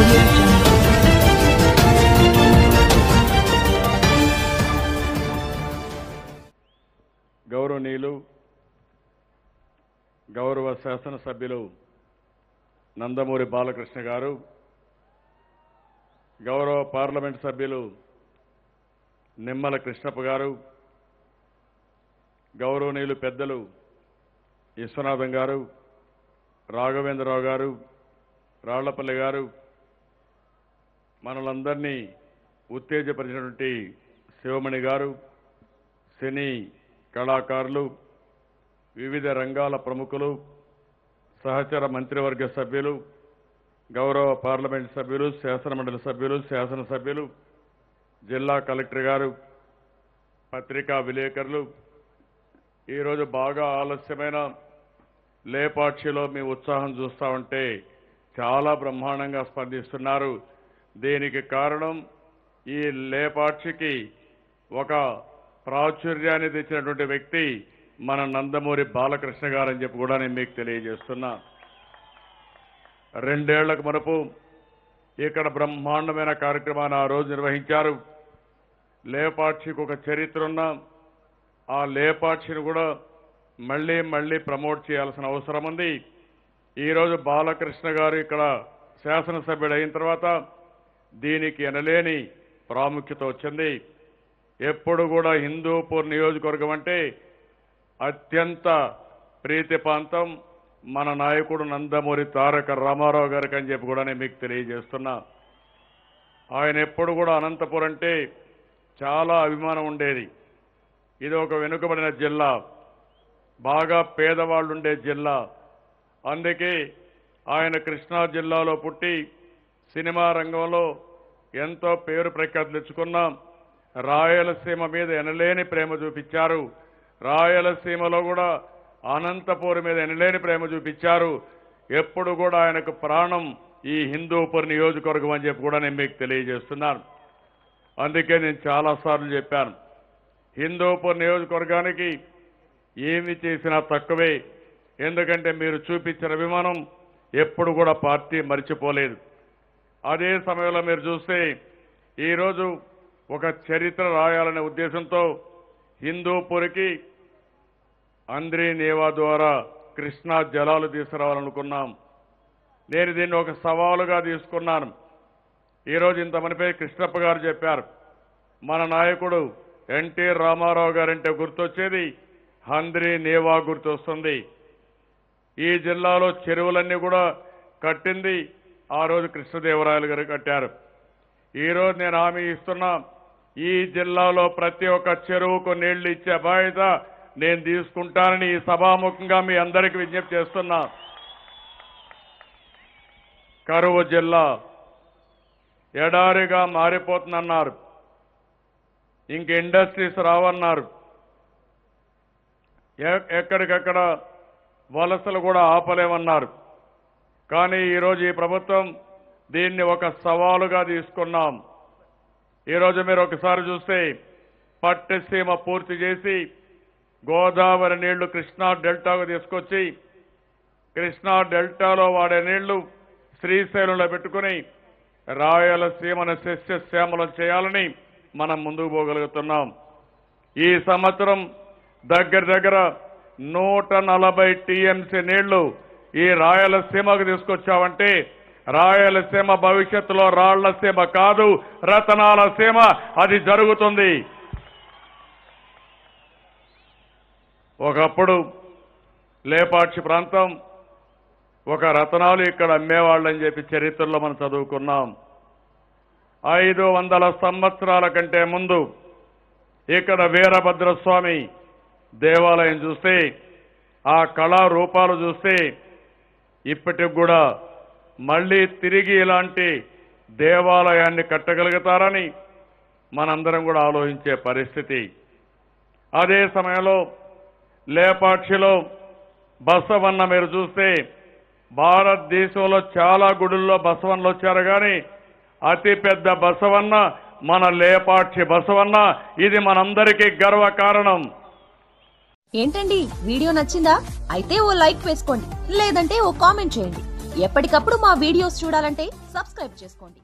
Audio Jungle. గౌరవనీయులు గౌరవ శాసనసభ్యులు నందమూరి బాలకృష్ణ గారు, గౌరవ పార్లమెంట్ సభ్యులు నిమ్మల కృష్ణప్ప గారు, గౌరవనీయులు పెద్దలు విశ్వనాథం గారు, రాఘవేంద్రరావు గారు, రాళ్లపల్లి గారు, మనలందరినీ ఉత్తేజపరిచినటువంటి శివమణి గారు, సినీ కళాకారులు, వివిధ రంగాల ప్రముఖులు, సహచర మంత్రివర్గ సభ్యులు, గౌరవ పార్లమెంట్ సభ్యులు, శాసనమండలి సభ్యులు, శాసనసభ్యులు, జిల్లా కలెక్టర్ గారు, పత్రికా విలేకరులు, ఈరోజు బాగా ఆలస్యమైన లేపాక్షిలో మీ ఉత్సాహం చూస్తూ ఉంటే చాలా బ్రహ్మాండంగా స్పందిస్తున్నారు. దీనికి కారణం ఈ లేపాక్షికి ఒక ప్రాచుర్యాన్ని తెచ్చినటువంటి వ్యక్తి మన నందమూరి బాలకృష్ణ గారని చెప్పి కూడా నేను మీకు తెలియజేస్తున్నా. 2 ఏళ్లకు మునుపు ఇక్కడ బ్రహ్మాండమైన కార్యక్రమాన్ని ఆ రోజు నిర్వహించారు. లేపాక్షికి ఒక చరిత్ర ఉన్న ఆ లేపాక్షిని కూడా మళ్ళీ ప్రమోట్ చేయాల్సిన అవసరం ఉంది. ఈరోజు బాలకృష్ణ గారు ఇక్కడ శాసనసభ్యుడు అయిన తర్వాత దీనికి ఎనలేని ప్రాముఖ్యత వచ్చింది. ఎప్పుడు కూడా హిందూపూర్ నియోజకవర్గం అంటే అత్యంత ప్రీతిపాంతం మన నాయకుడు నందమూరి తారక రామారావు గారికి అని చెప్పి కూడా నేను మీకు తెలియజేస్తున్నా. ఆయన ఎప్పుడు కూడా అనంతపురం అంటే చాలా అభిమానం ఉండేది. ఇది ఒక వెనుకబడిన జిల్లా, బాగా పేదవాళ్ళు ఉండే జిల్లా. అందుకే ఆయన కృష్ణా జిల్లాలో పుట్టి సినిమా రంగంలో ఎంతో పేరు ప్రఖ్యాతులు తెచ్చుకున్నాం. రాయలసీమ మీద ఎనలేని ప్రేమ చూపించారు. రాయలసీమలో కూడా అనంతపురం మీద ఎనలేని ప్రేమ చూపించారు. ఎప్పుడు కూడా ఆయనకు ప్రాణం ఈ హిందూపూర్ నియోజకవర్గం అని చెప్పి కూడా నేను మీకు తెలియజేస్తున్నాను. అందుకే నేను చాలాసార్లు చెప్పాను, హిందూపూర్ నియోజకవర్గానికి ఏమి చేసినా తక్కువే. ఎందుకంటే మీరు చూపించిన అభిమానం ఎప్పుడు కూడా పార్టీ మర్చిపోలేదు. అదే సమయంలో మీరు చూస్తే ఈరోజు ఒక చరిత్ర రాయాలనే ఉద్దేశంతో హిందూపూర్కి అంద్రీ నేవా ద్వారా కృష్ణా జలాలు తీసుకురావాలనుకున్నాం. నేను దీన్ని ఒక సవాలుగా తీసుకున్నాను. ఈరోజు ఇంతమనిపై కృష్ణప్ప గారు చెప్పారు, మన నాయకుడు ఎన్టీ రామారావు గారంటే గుర్తొచ్చేది అంద్రీ నేవా గుర్తొస్తుంది. ఈ జిల్లాలో చెరువులన్నీ కూడా కట్టింది ఆ రోజు కృష్ణదేవరాయలు గారు కట్టారు. ఈరోజు నేను హామీ ఇస్తున్నా, ఈ జిల్లాలో ప్రతి ఒక్క చెరువుకు నీళ్లు ఇచ్చే బాధ్యత నేను తీసుకుంటానని ఈ సభాముఖంగా మీ అందరికీ విజ్ఞప్తి చేస్తున్నా. కరువు జిల్లా ఎడారిగా మారిపోతుందన్నారు, ఇంక ఇండస్ట్రీస్ రావన్నారు, ఎక్కడికక్కడ వలసలు కూడా ఆపలేమన్నారు. కానీ ఈరోజు ఈ ప్రభుత్వం దీన్ని ఒక సవాలుగా తీసుకున్నాం. ఈరోజు మీరు ఒకసారి చూస్తే పట్టిసీమ పూర్తి చేసి గోదావరి నీళ్లు కృష్ణా డెల్టాకు తీసుకొచ్చి కృష్ణా డెల్టాలో వాడే నీళ్లు శ్రీశైలంలో పెట్టుకుని రాయలసీమను సస్యశ్యామలం చేయాలని మనం ముందుకు పోగలుగుతున్నాం. ఈ సంవత్సరం దగ్గర 140 టీఎంసీ నీళ్లు ఈ రాయలసీమకు తీసుకొచ్చామంటే రాయలసీమ భవిష్యత్తులో రాళ్లసీమ కాదు, రతనాల సీమ అది జరుగుతుంది. ఒకప్పుడు లేపాక్షి ప్రాంతం ఒక రతనాలు ఇక్కడ అమ్మేవాళ్ళని చెప్పి చరిత్రలో మనం చదువుకున్నాం. 500 సంవత్సరాల కంటే ముందు ఇక్కడ వీరభద్రస్వామి దేవాలయం చూస్తే, ఆ కళారూపాలు చూస్తే ఇప్పటికి కూడా మళ్ళీ తిరిగి ఇలాంటి దేవాలయాన్ని కట్టగలుగుతారని మనందరం కూడా ఆలోచించే పరిస్థితి. అదే సమయంలో లేపాక్షిలో బసవన్న మీరు చూస్తే భారతదేశంలో చాలా గుడుల్లో బసవన్నలు వచ్చారు, కానీ అతిపెద్ద బసవన్న మన లేపాక్షి బసవన్న. ఇది మనందరికీ గర్వ కారణం. ఏంటండి వీడియో నచ్చిందా? అయితే ఓ లైక్ వేసుకోండి, లేదంటే ఓ కామెంట్ చేయండి. ఎప్పటికప్పుడు మా వీడియోస్ చూడాలంటే సబ్స్క్రైబ్ చేసుకోండి.